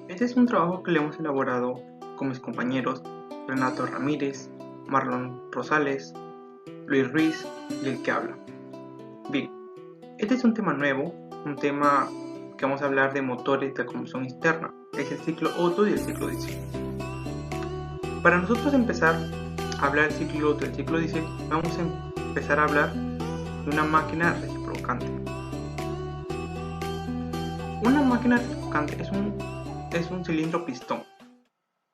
Este es un trabajo que le hemos elaborado con mis compañeros Renato Ramírez, Marlon Rosales, Luis Ruiz y el que habla. Bien, este es un tema nuevo, un tema que vamos a hablar de motores de combustión interna, es el ciclo Otto y el ciclo diésel. Para nosotros empezar a hablar del ciclo Otto y el ciclo diésel, vamos a empezar a hablar de una máquina reciprocante. Una máquina reciprocante es un cilindro pistón.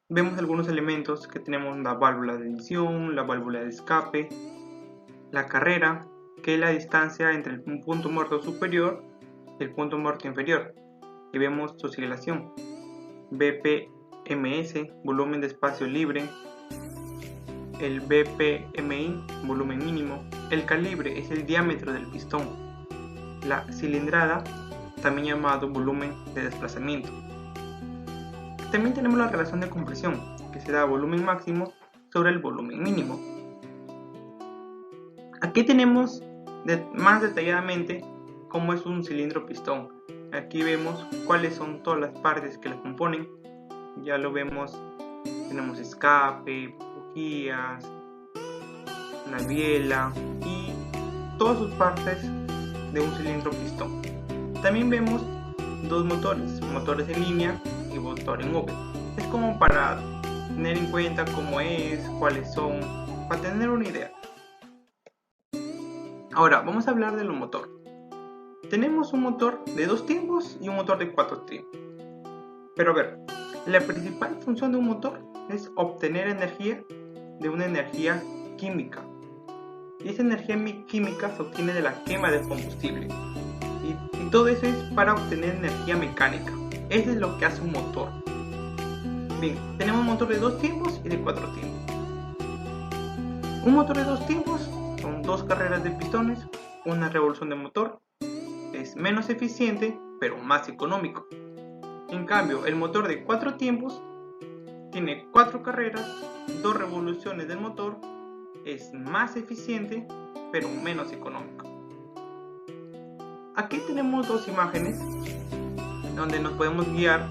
Vemos algunos elementos que tenemos: la válvula de adición, la válvula de escape, la carrera, que es la distancia entre el punto muerto superior y el punto muerto inferior, y vemos su siglación: BPMS, volumen de espacio libre, el BPMI, volumen mínimo, el calibre es el diámetro del pistón, la cilindrada, también llamado volumen de desplazamiento. También tenemos la relación de compresión, que se da volumen máximo sobre el volumen mínimo. Aquí tenemos más detalladamente cómo es un cilindro pistón. Aquí vemos cuáles son todas las partes que lo componen. Ya lo vemos, tenemos escape, bujías, una biela y todas sus partes de un cilindro pistón. También vemos dos motores en línea y motor en V. Es como para tener en cuenta cómo es, cuáles son, para tener una idea. Ahora vamos a hablar de los motores. Tenemos un motor de 2 tiempos y un motor de 4 tiempos. Pero a ver, la principal función de un motor es obtener energía de una energía química. Y esa energía química se obtiene de la quema del combustible. Y todo eso es para obtener energía mecánica. Eso es lo que hace un motor. Bien, tenemos un motor de 2 tiempos y de 4 tiempos. Un motor de 2 tiempos son 2 carreras de pistones, una revolución de motor. Es menos eficiente, pero más económico. En cambio, el motor de 4 tiempos tiene 4 carreras, 2 revoluciones del motor, es más eficiente, pero menos económico. Aquí tenemos dos imágenes donde nos podemos guiar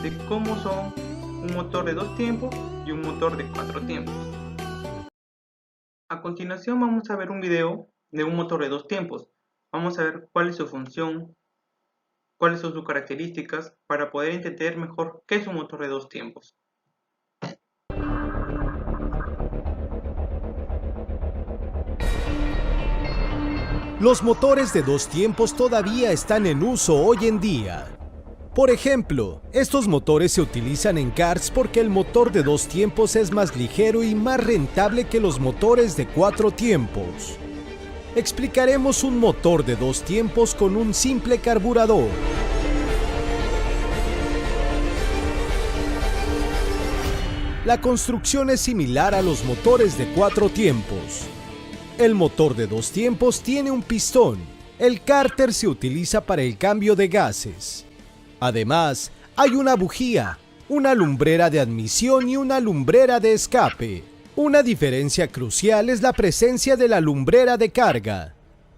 de cómo son un motor de 2 tiempos y un motor de 4 tiempos. A continuación vamos a ver un video de un motor de 2 tiempos. Vamos a ver cuál es su función, cuáles son sus características, para poder entender mejor qué es un motor de 2 tiempos. Los motores de 2 tiempos todavía están en uso hoy en día. Por ejemplo, estos motores se utilizan en karts porque el motor de 2 tiempos es más ligero y más rentable que los motores de 4 tiempos. Explicaremos un motor de 2 tiempos con un simple carburador. La construcción es similar a los motores de 4 tiempos. El motor de 2 tiempos tiene un pistón. El cárter se utiliza para el cambio de gases. Además, hay una bujía, una lumbrera de admisión y una lumbrera de escape. Una diferencia crucial es la presencia de la lumbrera de carga.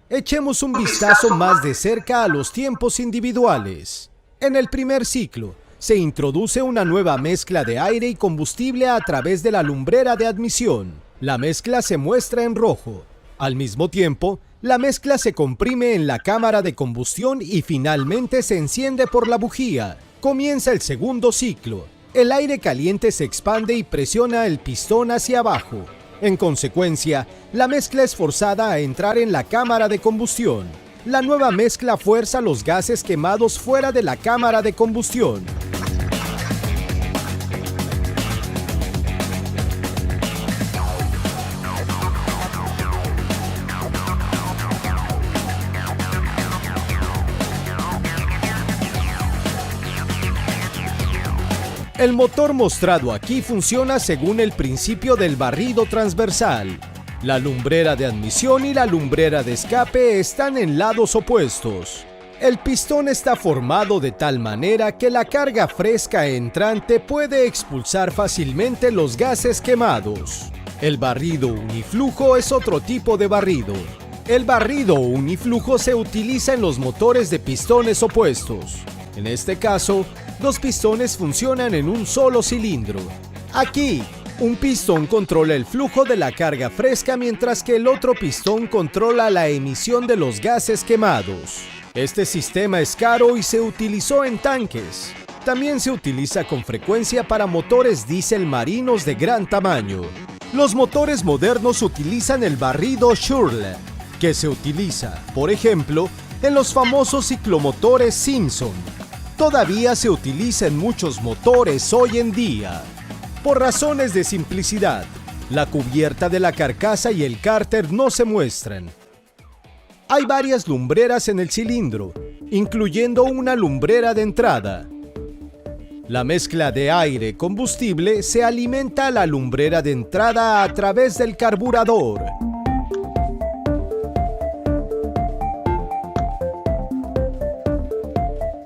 Echemos un vistazo más de cerca a los tiempos individuales. En el primer ciclo, se introduce una nueva mezcla de aire y combustible a través de la lumbrera de admisión. La mezcla se muestra en rojo. Al mismo tiempo, la mezcla se comprime en la cámara de combustión y finalmente se enciende por la bujía. Comienza el segundo ciclo. El aire caliente se expande y presiona el pistón hacia abajo. En consecuencia, la mezcla es forzada a entrar en la cámara de combustión. La nueva mezcla fuerza los gases quemados fuera de la cámara de combustión. El motor mostrado aquí funciona según el principio del barrido transversal. La lumbrera de admisión y la lumbrera de escape están en lados opuestos. El pistón está formado de tal manera que la carga fresca entrante puede expulsar fácilmente los gases quemados. El barrido uniflujo es otro tipo de barrido. El barrido uniflujo se utiliza en los motores de pistones opuestos. En este caso, dos pistones funcionan en un solo cilindro. Aquí, un pistón controla el flujo de la carga fresca mientras que el otro pistón controla la emisión de los gases quemados. Este sistema es caro y se utilizó en tanques. También se utiliza con frecuencia para motores diésel marinos de gran tamaño. Los motores modernos utilizan el barrido Stirling, que se utiliza, por ejemplo, en los famosos ciclomotores Simpson. Todavía se utiliza en muchos motores hoy en día. Por razones de simplicidad, la cubierta de la carcasa y el cárter no se muestran. Hay varias lumbreras en el cilindro, incluyendo una lumbrera de entrada. La mezcla de aire-combustible se alimenta a la lumbrera de entrada a través del carburador.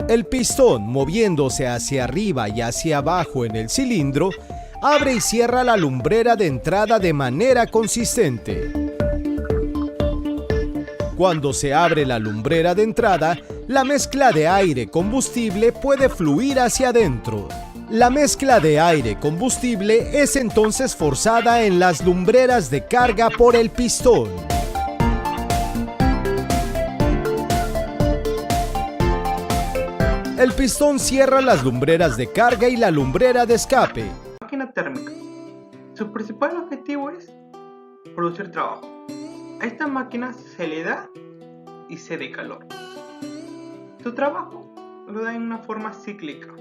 El pistón, moviéndose hacia arriba y hacia abajo en el cilindro, abre y cierra la lumbrera de entrada de manera consistente. Cuando se abre la lumbrera de entrada, la mezcla de aire-combustible puede fluir hacia adentro. La mezcla de aire-combustible es entonces forzada en las lumbreras de carga por el pistón. El pistón cierra las lumbreras de carga y la lumbrera de escape. Máquina térmica. Su principal objetivo es producir trabajo. A esta máquina se le da y se da calor. Su trabajo lo da en una forma cíclica.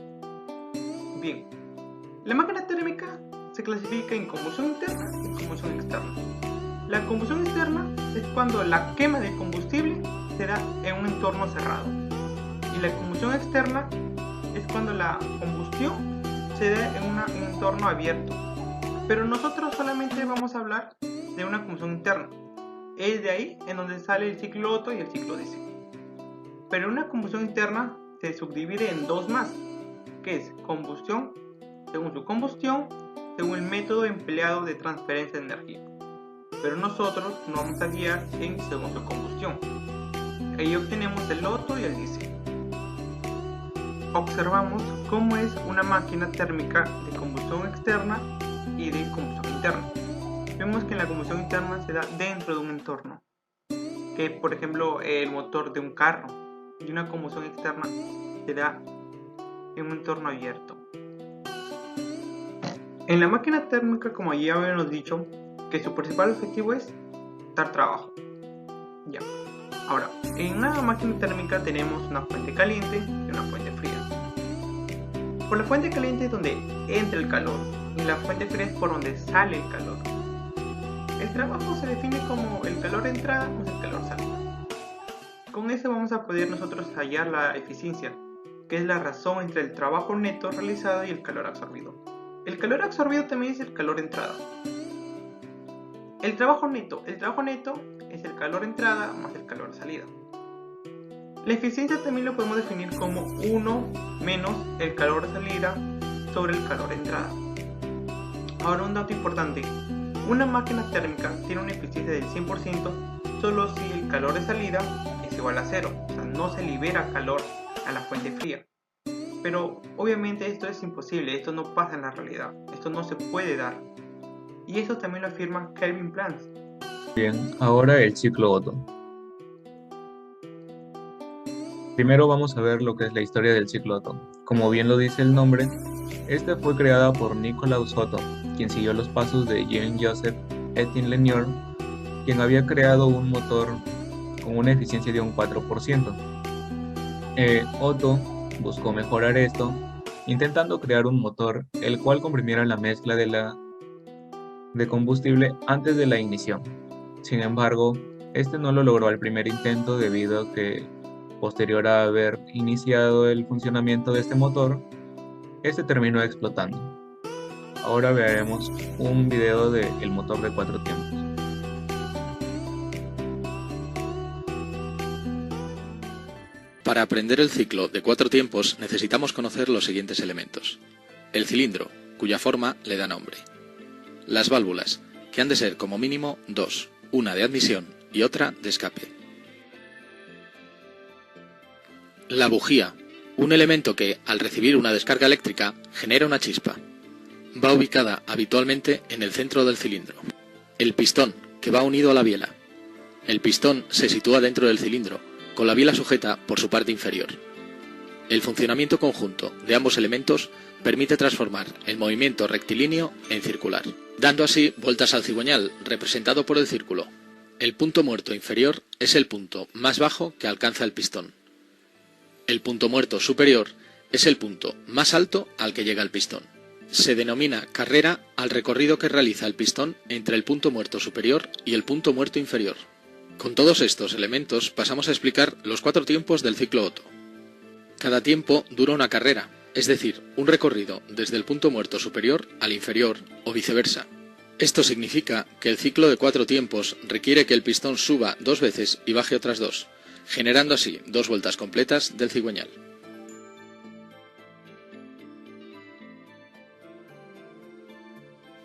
Bien, la máquina térmica se clasifica en combustión interna y combustión externa. La combustión externa es cuando la quema de combustible se da en un entorno cerrado. Y la combustión externa es cuando la combustión se da en un entorno abierto. Pero nosotros solamente vamos a hablar de una combustión interna. Es de ahí en donde sale el ciclo Otto y el ciclo diésel. Pero una combustión interna se subdivide en dos más, que es combustión según su combustión, según el método empleado de transferencia de energía. Pero nosotros nos vamos a guiar en según su combustión. Ahí obtenemos el Otto y el diésel. Observamos cómo es una máquina térmica de combustión externa y de combustión interna. Vemos que en la combustión interna se da dentro de un entorno, que por ejemplo el motor de un carro, y una combustión externa se da en un entorno abierto. En la máquina térmica, como ya habíamos dicho, que su principal objetivo es dar trabajo. Ya. Ahora, en una máquina térmica tenemos una fuente caliente y una fuente fría. Por la fuente caliente es donde entra el calor y la fuente fría es por donde sale el calor. El trabajo se define como el calor entrada más el calor salida. Con eso vamos a poder nosotros hallar la eficiencia, que es la razón entre el trabajo neto realizado y el calor absorbido. El calor absorbido también es el calor entrada. El trabajo neto es el calor entrada más el calor salida. La eficiencia también lo podemos definir como 1 menos el calor salida sobre el calor entrada. Ahora un dato importante, una máquina térmica tiene una eficiencia del 100% solo si el calor de salida es igual a 0, o sea, no se libera calor a la fuente fría. Pero obviamente esto es imposible, esto no pasa en la realidad, esto no se puede dar. Y eso también lo afirma Kelvin Planck. Bien, ahora el ciclo Otto. Primero vamos a ver lo que es la historia del ciclo Otto. Como bien lo dice el nombre, esta fue creada por Nicolaus Otto, quien siguió los pasos de Jean-Joseph Étienne Lenoir, quien había creado un motor con una eficiencia de un 4%. Otto buscó mejorar esto, intentando crear un motor el cual comprimiera la mezcla de combustible antes de la ignición. Sin embargo, este no lo logró al primer intento debido a que, posterior a haber iniciado el funcionamiento de este motor, este terminó explotando. Ahora veremos un video del motor de 4 tiempos. Para aprender el ciclo de 4 tiempos necesitamos conocer los siguientes elementos. El cilindro, cuya forma le da nombre. Las válvulas, que han de ser como mínimo 2, una de admisión y otra de escape. La bujía, Un elemento que, al recibir una descarga eléctrica, genera una chispa. Va ubicada habitualmente en el centro del cilindro. El pistón, que va unido a la biela. El pistón se sitúa dentro del cilindro, con la biela sujeta por su parte inferior. El funcionamiento conjunto de ambos elementos permite transformar el movimiento rectilíneo en circular, dando así vueltas al cigüeñal, representado por el círculo. El punto muerto inferior es el punto más bajo que alcanza el pistón. El punto muerto superior es el punto más alto al que llega el pistón. Se denomina carrera al recorrido que realiza el pistón entre el punto muerto superior y el punto muerto inferior. Con todos estos elementos pasamos a explicar los 4 tiempos del ciclo Otto. Cada tiempo dura una carrera, es decir, un recorrido desde el punto muerto superior al inferior o viceversa. Esto significa que el ciclo de 4 tiempos requiere que el pistón suba 2 veces y baje otras 2, generando así 2 vueltas completas del cigüeñal.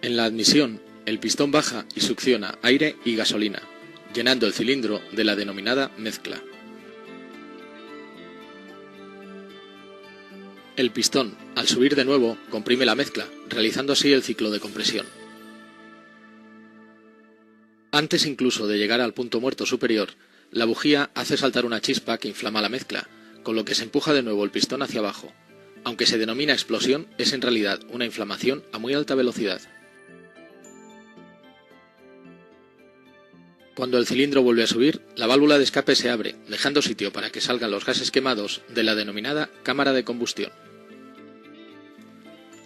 En la admisión, el pistón baja y succiona aire y gasolina, llenando el cilindro de la denominada mezcla. El pistón, al subir de nuevo, comprime la mezcla, realizando así el ciclo de compresión. Antes incluso de llegar al punto muerto superior, la bujía hace saltar una chispa que inflama la mezcla, con lo que se empuja de nuevo el pistón hacia abajo. Aunque se denomina explosión, es en realidad una inflamación a muy alta velocidad. Cuando el cilindro vuelve a subir, la válvula de escape se abre, dejando sitio para que salgan los gases quemados de la denominada cámara de combustión.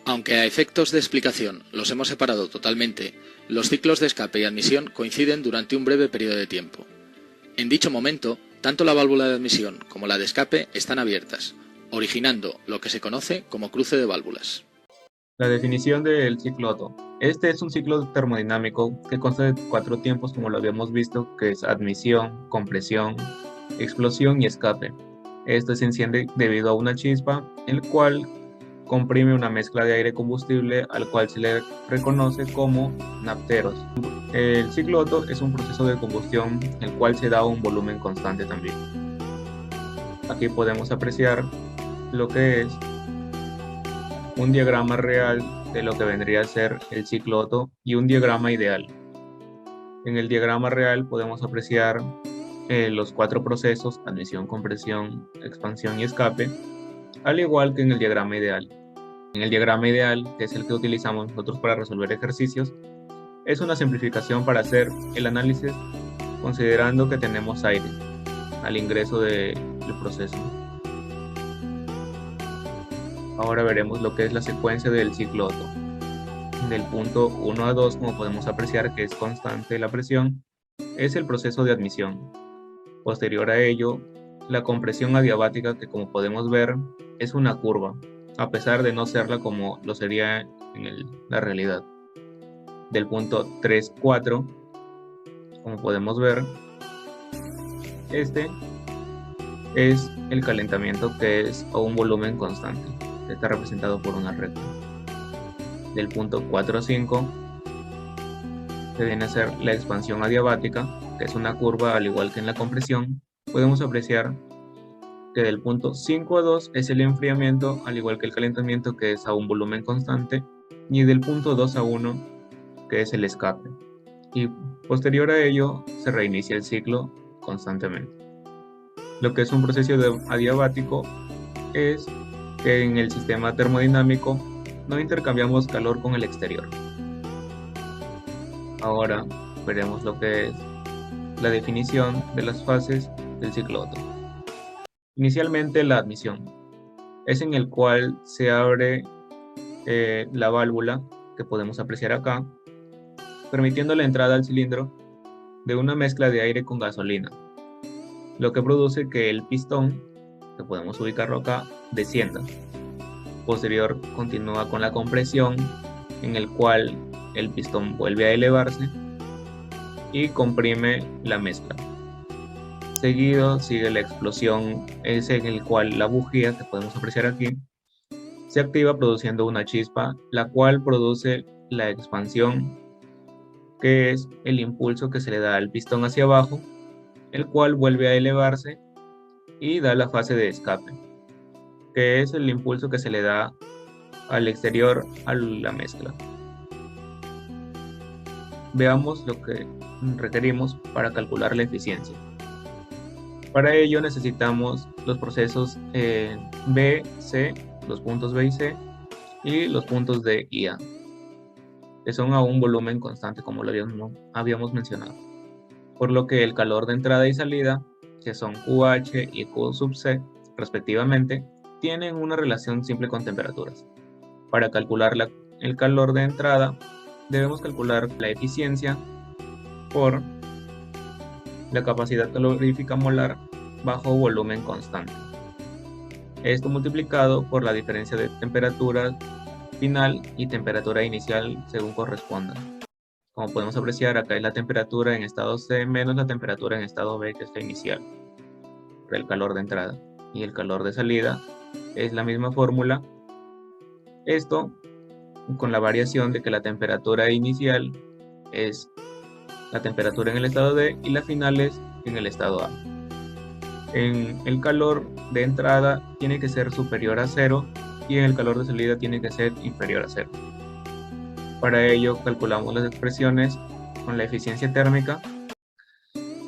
Aunque a efectos de explicación los hemos separado totalmente, los ciclos de escape y admisión coinciden durante un breve periodo de tiempo. En dicho momento, tanto la válvula de admisión como la de escape están abiertas, originando lo que se conoce como cruce de válvulas. La definición del ciclo Otto. Este es un ciclo termodinámico que consta de 4 tiempos, como lo habíamos visto, que es admisión, compresión, explosión y escape. Esto se enciende debido a una chispa, el cual comprime una mezcla de aire combustible al cual se le reconoce como napteros. El ciclo Otto es un proceso de combustión el cual se da un volumen constante también. Aquí podemos apreciar lo que es un diagrama real de lo que vendría a ser el ciclo Otto y un diagrama ideal. En el diagrama real podemos apreciar los 4 procesos: admisión, compresión, expansión y escape, al igual que en el diagrama ideal. En el diagrama ideal, que es el que utilizamos nosotros para resolver ejercicios, es una simplificación para hacer el análisis considerando que tenemos aire al ingreso del proceso. Ahora veremos lo que es la secuencia del ciclo Otto. Del punto 1 a 2, como podemos apreciar que es constante la presión, es el proceso de admisión. Posterior a ello, la compresión adiabática, que como podemos ver es una curva, a pesar de no serla como lo sería en la realidad. Del punto 3-4, como podemos ver, este es el calentamiento, que es a un volumen constante, que está representado por una recta. Del punto 4-5, que viene a ser la expansión adiabática, que es una curva al igual que en la compresión. Podemos apreciar que del punto 5 a 2 es el enfriamiento, al igual que el calentamiento, que es a un volumen constante, y del punto 2 a 1, que es el escape. Y posterior a ello se reinicia el ciclo constantemente. Lo que es un proceso adiabático es que en el sistema termodinámico no intercambiamos calor con el exterior. Ahora veremos lo que es la definición de las fases del ciclo Otto. Inicialmente, la admisión es en el cual se abre la válvula, que podemos apreciar acá, permitiendo la entrada al cilindro de una mezcla de aire con gasolina, lo que produce que el pistón, que podemos ubicarlo acá, descienda. Posterior continúa con la compresión, en el cual el pistón vuelve a elevarse y comprime la mezcla. Seguido sigue la explosión, es en el cual la bujía, que podemos apreciar aquí, se activa produciendo una chispa, la cual produce la expansión, que es el impulso que se le da al pistón hacia abajo, el cual vuelve a elevarse y da la fase de escape. que es el impulso que se le da al exterior a la mezcla. Veamos lo que requerimos para calcular la eficiencia. Para ello necesitamos los procesos B, C, los puntos B y C, y los puntos D y A, que son a un volumen constante como lo habíamos mencionado. Por lo que el calor de entrada y salida, que son QH y Q sub C respectivamente, tienen una relación simple con temperaturas. Para calcular el calor de entrada, debemos calcular la eficiencia por la capacidad calorífica molar bajo volumen constante. Esto multiplicado por la diferencia de temperatura final y temperatura inicial según correspondan. Como podemos apreciar, acá es la temperatura en estado C menos la temperatura en estado B, que es la inicial, por el calor de entrada. Y el calor de salida es la misma fórmula. Esto con la variación de que la temperatura inicial es la temperatura en el estado D y la final es en el estado A. En el calor de entrada tiene que ser superior a 0 y en el calor de salida tiene que ser inferior a 0. Para ello calculamos las expresiones con la eficiencia térmica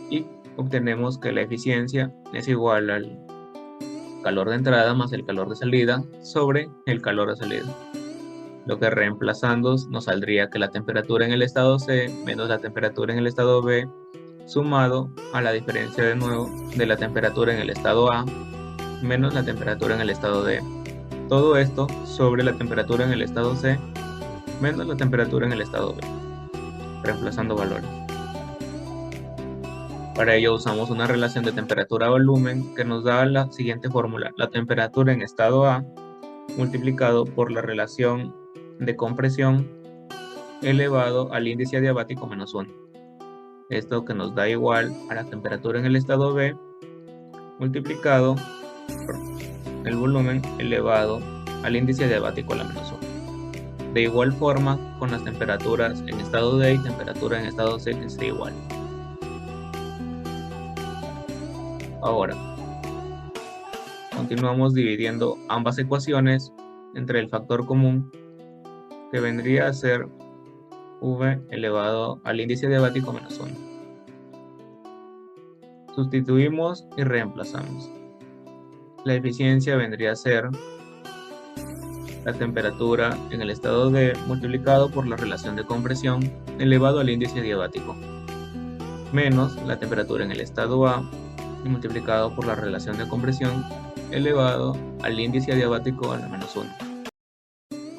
y obtenemos que la eficiencia es igual al calor de entrada más el calor de salida sobre el calor de salida. Lo que reemplazando nos saldría que la temperatura en el estado C menos la temperatura en el estado B sumado a la diferencia de nuevo de la temperatura en el estado A menos la temperatura en el estado D. Todo esto sobre la temperatura en el estado C menos la temperatura en el estado B, reemplazando valores. Para ello usamos una relación de temperatura-volumen que nos da la siguiente fórmula: la temperatura en estado A multiplicado por la relación de compresión elevado al índice adiabático menos 1. Esto que nos da igual a la temperatura en el estado B multiplicado por el volumen elevado al índice adiabático a la menos 1. De igual forma con las temperaturas en estado D y temperatura en estado C, que sea igual. Ahora, continuamos dividiendo ambas ecuaciones entre el factor común, que vendría a ser V elevado al índice adiabático menos 1. Sustituimos y reemplazamos. La eficiencia vendría a ser la temperatura en el estado D multiplicado por la relación de compresión elevado al índice adiabático, menos la temperatura en el estado A y multiplicado por la relación de compresión elevado al índice adiabático a la menos 1,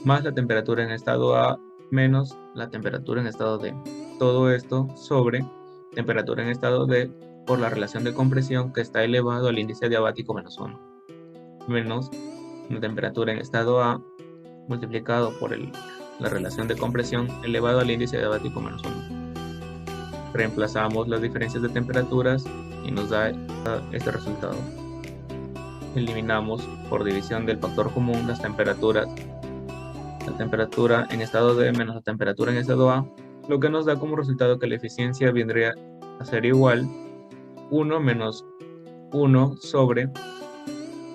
más la temperatura en estado A menos la temperatura en estado D. Todo esto sobre temperatura en estado D por la relación de compresión que está elevado al índice adiabático menos 1, menos la temperatura en estado A multiplicado por la relación de compresión elevado al índice adiabático menos 1. Reemplazamos las diferencias de temperaturas y nos da este resultado. Eliminamos por división del factor común las temperaturas, la temperatura en estado D menos la temperatura en estado A, lo que nos da como resultado que la eficiencia vendría a ser igual 1 menos 1 sobre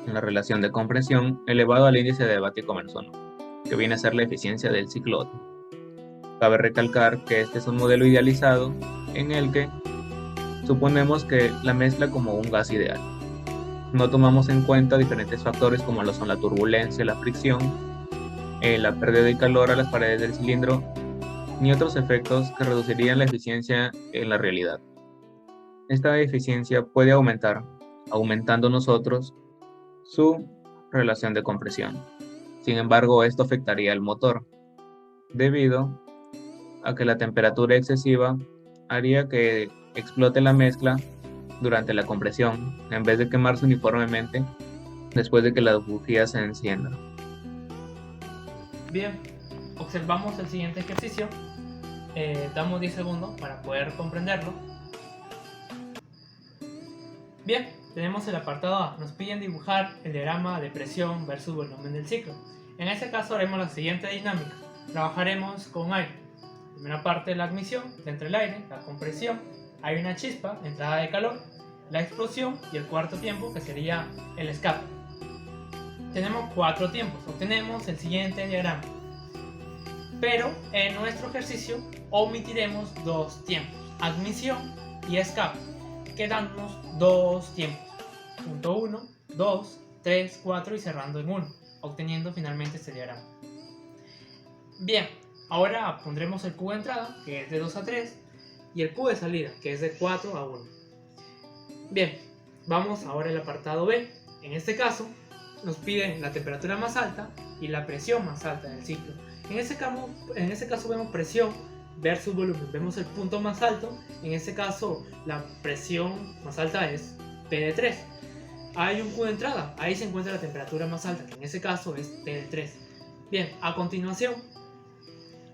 la relación de compresión elevado al índice adiabático menos 1, que viene a ser la eficiencia del ciclo Otto. Cabe recalcar que este es un modelo idealizado en el que suponemos que la mezcla como un gas ideal. No tomamos en cuenta diferentes factores como lo son la turbulencia, la fricción, la pérdida de calor a las paredes del cilindro, ni otros efectos que reducirían la eficiencia en la realidad. Esta eficiencia puede aumentar, aumentando nosotros su relación de compresión. Sin embargo, esto afectaría al motor, debido a que la temperatura excesiva haría que explote la mezcla durante la compresión, en vez de quemarse uniformemente después de que la bujía se encienda. Bien, observamos el siguiente ejercicio. Damos 10 segundos para poder comprenderlo. Bien, tenemos el apartado A. Nos piden dibujar el diagrama de presión versus volumen del ciclo. En este caso haremos la siguiente dinámica. Trabajaremos con aire. Primera parte, la admisión, entre el aire, la compresión, hay una chispa, entrada de calor, la explosión y el cuarto tiempo, que sería el escape. tenemos 4 tiempos. Obtenemos el siguiente diagrama. Pero en nuestro ejercicio omitiremos 2 tiempos, admisión y escape, quedándonos 2 tiempos. Punto 1, 2, 3, 4 y cerrando en 1, obteniendo finalmente este diagrama. Bien, ahora pondremos el cubo de entrada, que es de 2 a 3, y el cubo de salida, que es de 4 a 1. Bien, vamos ahora al apartado B. En este caso, nos piden la temperatura más alta y la presión más alta del ciclo. En ese caso vemos presión versus volumen. Vemos el punto más alto. En este caso, la presión más alta es P de 3. Hay un cubo de entrada. Ahí se encuentra la temperatura más alta, que en este caso es T de 3. Bien, a continuación,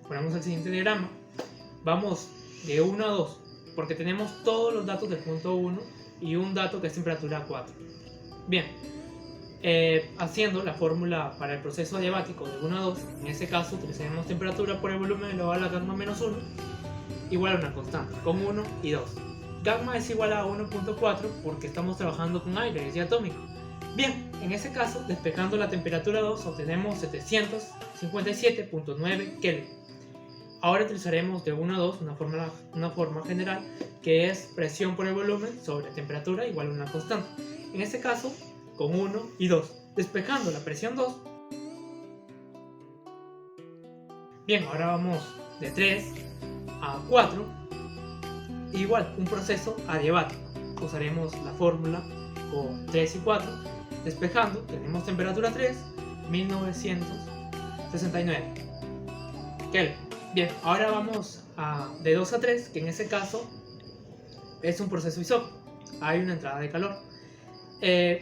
ponemos el siguiente diagrama. Vamos de 1 a 2, porque tenemos todos los datos del punto 1 y un dato que es temperatura 4. Bien, haciendo la fórmula para el proceso adiabático de 1 a 2, en este caso utilizaremos temperatura por el volumen elevado a la gamma menos 1 igual a una constante, con 1 y 2. Gamma es igual a 1.4 porque estamos trabajando con aire, es diatómico. Bien, en ese caso, despejando la temperatura 2, obtenemos 757.9 Kelvin. Ahora utilizaremos de 1 a 2 una forma general que es presión por el volumen sobre temperatura igual a una constante. En este caso, con 1 y 2. Despejando la presión 2. Bien, ahora vamos de 3 a 4. Igual, un proceso adiabático. Usaremos la fórmula con 3 y 4. Despejando, tenemos temperatura 3, 1969 Kelvin. Bien, ahora vamos de 2 a 3, que en este caso es un proceso isótopo. Hay una entrada de calor.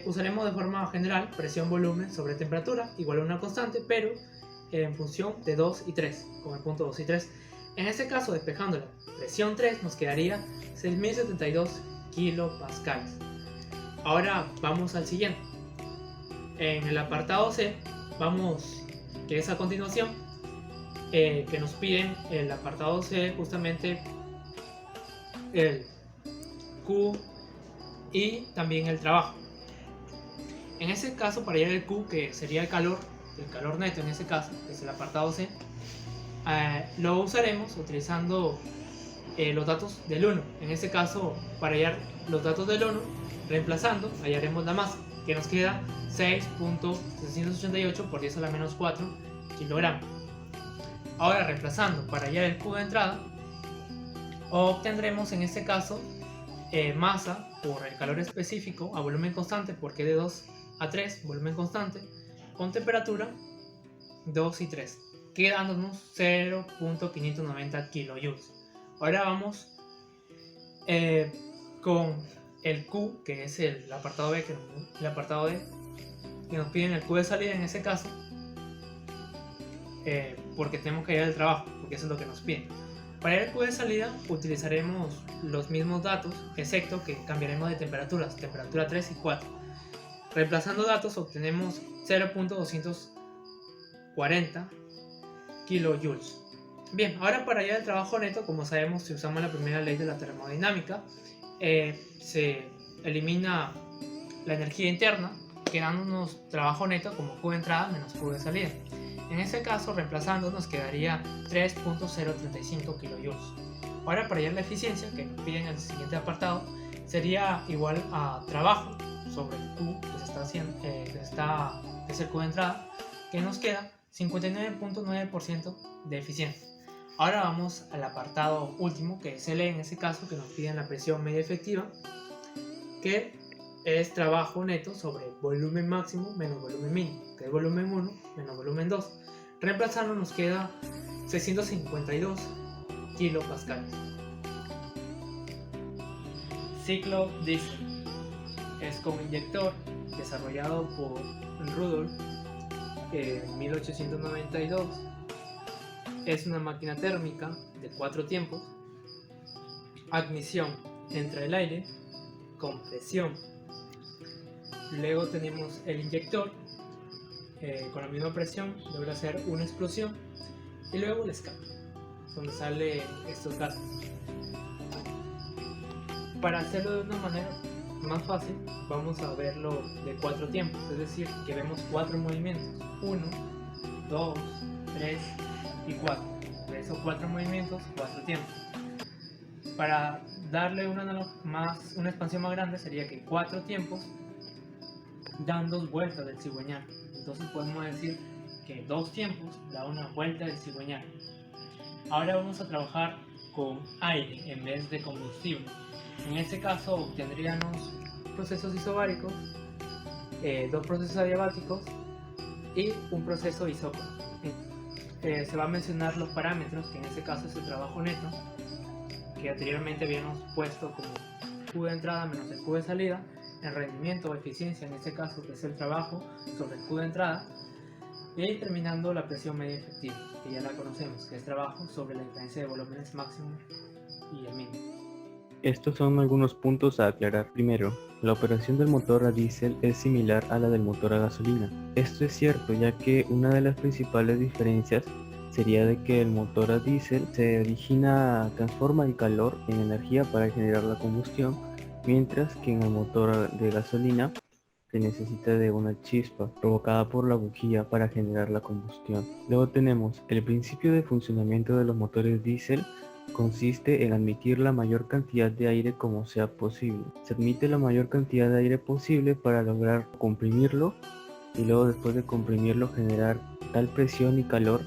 Usaremos de forma general presión volumen sobre temperatura igual a una constante, pero en función de 2 y 3, con el punto 2 y 3. En este caso, despejando la presión 3, nos quedaría 6072 kilopascales. Ahora vamos al siguiente. En el apartado C, que es a continuación, que nos piden el apartado C, justamente el Q y también el trabajo. En ese caso, para hallar el Q, que sería el calor neto en ese caso, que es el apartado C, lo usaremos utilizando los datos del 1. En este caso, para hallar los datos del 1, reemplazando, hallaremos la masa, que nos queda 6.688 por 10 a la menos 4 kilogramos. Ahora, reemplazando para hallar el Q de entrada, obtendremos en este caso masa por el calor específico a volumen constante, porque de 2 a 3, volumen constante, con temperatura 2 y 3, quedándonos 0.590 kilojoules. Ahora vamos con el Q, que es el apartado B, que nos piden el Q de salida en ese caso, porque tenemos que hallar el trabajo, porque eso es lo que nos piden. Para el Q de salida utilizaremos los mismos datos, excepto que cambiaremos de temperaturas, temperatura 3 y 4. Reemplazando datos obtenemos 0.240 kilojoules. Bien, ahora para hallar el trabajo neto, como sabemos, si usamos la primera ley de la termodinámica, se elimina la energía interna, quedándonos trabajo neto como Q de entrada menos Q de salida. En este caso, reemplazando, nos quedaría 3.035 kilojoules. Ahora, para hallar la eficiencia, que nos piden en el siguiente apartado, sería igual a trabajo sobre el Q que se está haciendo, que es el Q de entrada, que nos queda 59.9% de eficiencia. Ahora vamos al apartado último, que es el E en ese caso, que nos piden la presión media efectiva, que es trabajo neto sobre volumen máximo menos volumen mínimo, que es volumen 1 menos volumen 2. Reemplazando nos queda 652 kilopascales. Ciclo Diesel es con inyector, desarrollado por Rudolf en 1892. Es una máquina térmica de 4 tiempos. Admisión: entra el aire, compresión. Luego tenemos el inyector, con la misma presión logra hacer una explosión, y luego el escape, donde salen estos gases. Para hacerlo de una manera más fácil, vamos a verlo de 4 tiempos, es decir, que vemos 4 movimientos: 1, 2, 3 y 4. De esos 4 movimientos, 4 tiempos. Para darle una expansión más grande, sería que 4 tiempos dan 2 vueltas del cigüeñal. Entonces podemos decir que 2 tiempos da una vuelta del cigüeñal. Ahora vamos a trabajar con aire en vez de combustible. En este caso obtendríamos procesos isobáricos, 2 procesos adiabáticos y un proceso isócrono. Se va a mencionar los parámetros, que en este caso es el trabajo neto, que anteriormente habíamos puesto como Q de entrada menos el Q de salida, el rendimiento o eficiencia, en este caso que es el trabajo sobre el Q de entrada, y terminando la presión media efectiva, que ya la conocemos, que es trabajo sobre la diferencia de volúmenes máximo y el mínimo. Estos son algunos puntos a aclarar. Primero, la operación del motor a diésel es similar a la del motor a gasolina. Esto es cierto, ya que una de las principales diferencias sería de que el motor a diésel transforma el calor en energía para generar la combustión, mientras que en el motor de gasolina se necesita de una chispa provocada por la bujía para generar la combustión. Luego tenemos el principio de funcionamiento de los motores diésel. Consiste en admitir la mayor cantidad de aire como sea posible. Se admite la mayor cantidad de aire posible para lograr comprimirlo y luego, después de comprimirlo, generar tal presión y calor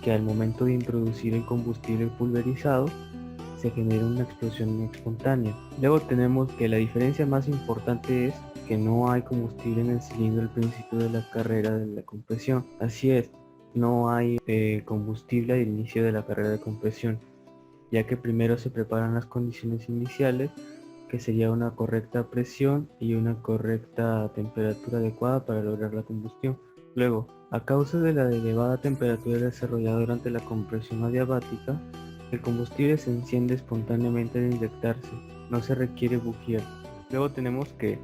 que al momento de introducir el combustible pulverizado se genera una explosión espontánea. Luego tenemos que la diferencia más importante es que no hay combustible en el cilindro al principio de la carrera de la compresión. Así es, no hay combustible al inicio de la carrera de compresión, ya que primero se preparan las condiciones iniciales, que sería una correcta presión y una correcta temperatura adecuada para lograr la combustión. Luego, a causa de la elevada temperatura desarrollada durante la compresión adiabática, el combustible se enciende espontáneamente al inyectarse, no se requiere bujía. Luego tenemos que,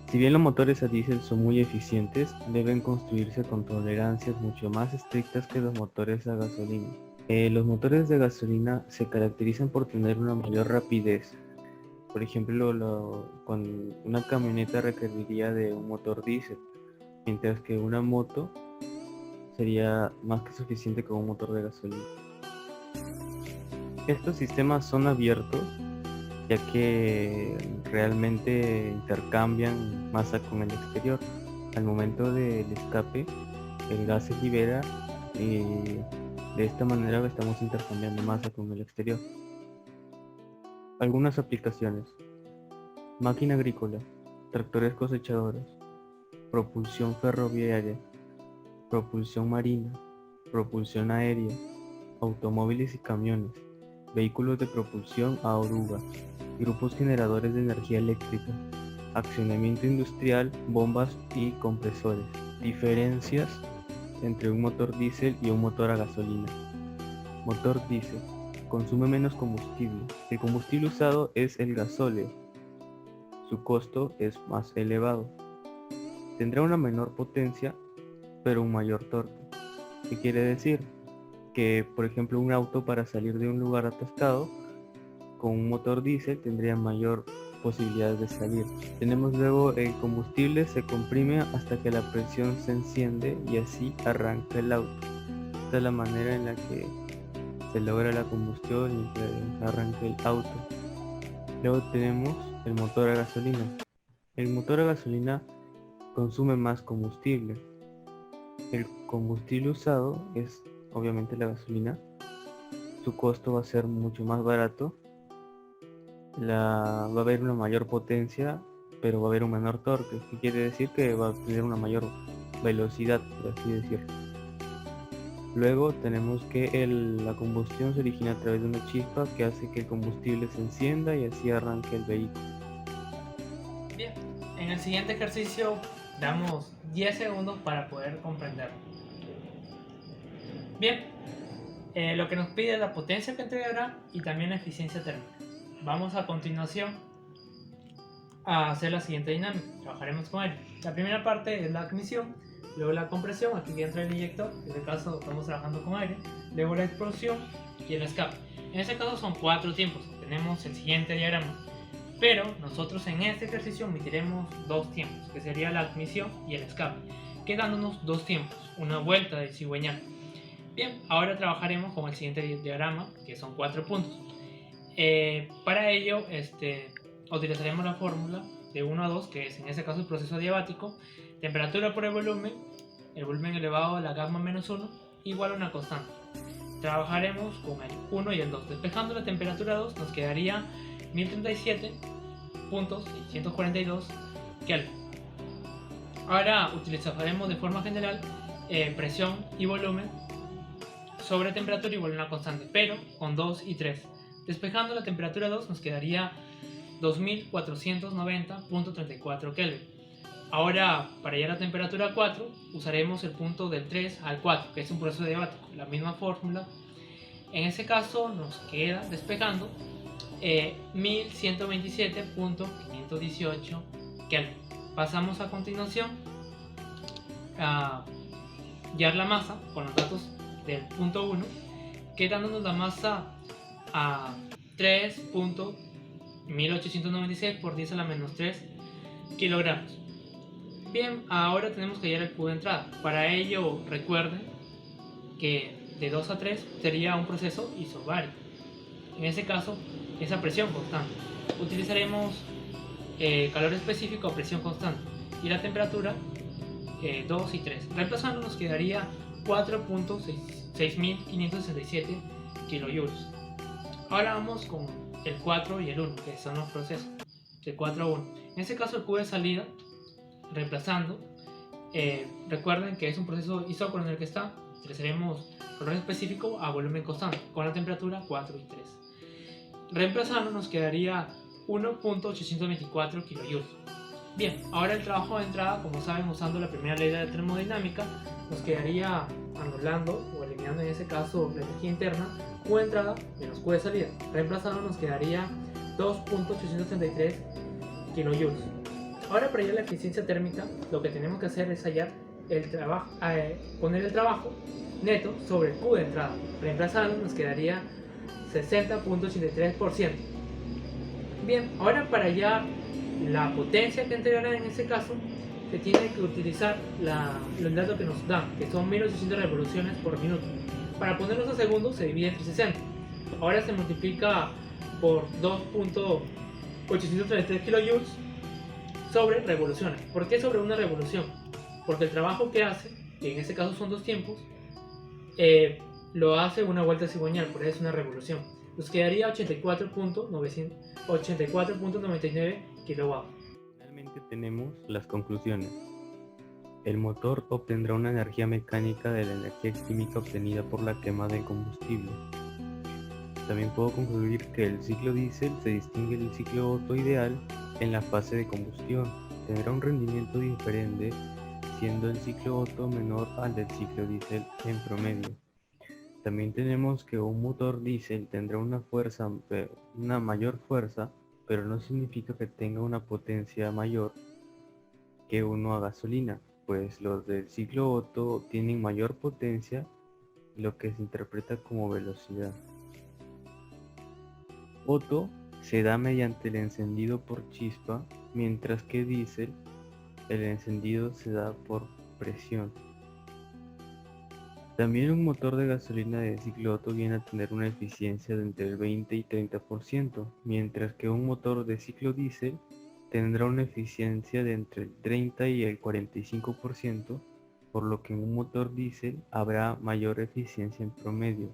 si bien los motores a diésel son muy eficientes, deben construirse con tolerancias mucho más estrictas que los motores a gasolina. Los motores de gasolina se caracterizan por tener una mayor rapidez. Por ejemplo, con una camioneta requeriría de un motor diésel, mientras que una moto sería más que suficiente con un motor de gasolina. Estos sistemas son abiertos, ya que realmente intercambian masa con el exterior. Al momento del escape, el gas se libera y de esta manera estamos intercambiando masa con el exterior. Algunas aplicaciones: máquina agrícola, tractores cosechadoras, propulsión ferroviaria, propulsión marina, propulsión aérea, automóviles y camiones, vehículos de propulsión a oruga, grupos generadores de energía eléctrica, accionamiento industrial, bombas y compresores. Diferencias entre un motor diésel y un motor a gasolina. Motor diésel consume menos combustible. El combustible usado es el gasóleo. Su costo es más elevado. Tendrá una menor potencia, pero un mayor torque. ¿Qué quiere decir? Que, por ejemplo, un auto, para salir de un lugar atascado con un motor diésel tendría mayor posibilidades de salir. Tenemos luego el combustible se comprime hasta que la presión se enciende y así arranca el auto. Esta es la manera en la que se logra la combustión y que arranque el auto. Luego tenemos el motor a gasolina. El motor a gasolina consume más combustible. El combustible usado es obviamente la gasolina. Su costo va a ser mucho más barato. Va a haber una mayor potencia, pero va a haber un menor torque. ¿Qué quiere decir? Que va a tener una mayor velocidad, por así decirlo. Luego tenemos que la combustión se origina a través de una chispa que hace que el combustible se encienda y así arranque el vehículo. Bien, en el siguiente ejercicio damos 10 segundos para poder comprenderlo. Bien, lo que nos pide es la potencia que entregará y también la eficiencia térmica. Vamos a continuación a hacer la siguiente dinámica. Trabajaremos con él. La primera parte es la admisión, luego la compresión, aquí entra el inyector, en este caso estamos trabajando con aire, luego la explosión y el escape. En este caso son 4 tiempos. Tenemos el siguiente diagrama. Pero nosotros en este ejercicio omitiremos dos tiempos, que sería la admisión y el escape, quedándonos dos tiempos, una vuelta del cigüeñal. Bien, ahora trabajaremos con el siguiente diagrama, que son 4 puntos. Para ello, utilizaremos la fórmula de 1 a 2, que es en este caso el proceso adiabático, temperatura por el volumen elevado a la gamma menos 1, igual a una constante. Trabajaremos con el 1 y el 2. Despejando la temperatura 2 nos quedaría 1037.642 Kelvin. Ahora utilizaremos de forma general presión y volumen sobre temperatura igual a una constante, pero con 2 y 3. Despejando la temperatura 2 nos quedaría 2490.34 Kelvin. Ahora, para hallar la temperatura 4, usaremos el punto del 3 al 4, que es un proceso adiabático, la misma fórmula. En ese caso nos queda despejando 1127.518 Kelvin. Pasamos a continuación a hallar la masa con los datos del punto 1, quedándonos la masa a 3.1896 por 10 a la menos 3 kilogramos. Bien, ahora tenemos que hallar el Q de entrada. Para ello, recuerden que de 2 a 3 sería un proceso isobárico. En ese caso, es a presión constante. Utilizaremos calor específico a presión constante y la temperatura 2 y 3. Reemplazando nos quedaría 4.6567 kilojoules. Ahora vamos con el 4 y el 1, que son los procesos de 4 a 1. En este caso el Q de salida, reemplazando, recuerden que es un proceso isócrono en el que está, utilizaremos calor específico a volumen constante con la temperatura 4 y 3. Reemplazando nos quedaría 1.824 kilojoules. Bien, ahora el trabajo de entrada, como saben, usando la primera ley de la termodinámica, nos quedaría anulando o eliminando en ese caso la energía interna, Q de entrada menos Q de salida. Reemplazando nos quedaría 2.833 kilojoules. Ahora, para hallar la eficiencia térmica, lo que tenemos que hacer es hallar el trabajo, poner el trabajo neto sobre el Q de entrada. Reemplazando nos quedaría 60.83%. Bien, ahora para hallar la potencia que entregará en ese caso, se tiene que utilizar los datos que nos dan, que son 1800 revoluciones por minuto. Para ponerlos a segundos se divide entre 60. Ahora se multiplica por 2.833 kilojoules sobre revoluciones. ¿Por qué sobre una revolución? Porque el trabajo que hace, que en este caso son dos tiempos, lo hace una vuelta cigüeñal, por eso es una revolución. Nos quedaría 84.99 kilowatts. Finalmente tenemos las conclusiones. El motor obtendrá una energía mecánica de la energía química obtenida por la quema del combustible. También puedo concluir que el ciclo diésel se distingue del ciclo Otto ideal en la fase de combustión. Tendrá un rendimiento diferente, siendo el ciclo Otto menor al del ciclo diésel en promedio. También tenemos que un motor diésel tendrá una mayor fuerza, pero no significa que tenga una potencia mayor que uno a gasolina, pues los del ciclo Otto tienen mayor potencia, lo que se interpreta como velocidad. Otto se da mediante el encendido por chispa, mientras que diésel el encendido se da por presión. También un motor de gasolina de ciclo Otto viene a tener una eficiencia de entre el 20 y 30%, mientras que un motor de ciclo diésel tendrá una eficiencia de entre el 30 y el 45%, por lo que en un motor diésel habrá mayor eficiencia en promedio.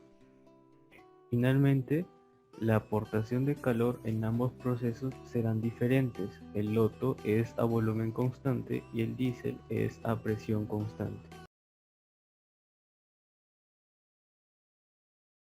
Finalmente, la aportación de calor en ambos procesos serán diferentes. El Otto es a volumen constante y el diésel es a presión constante.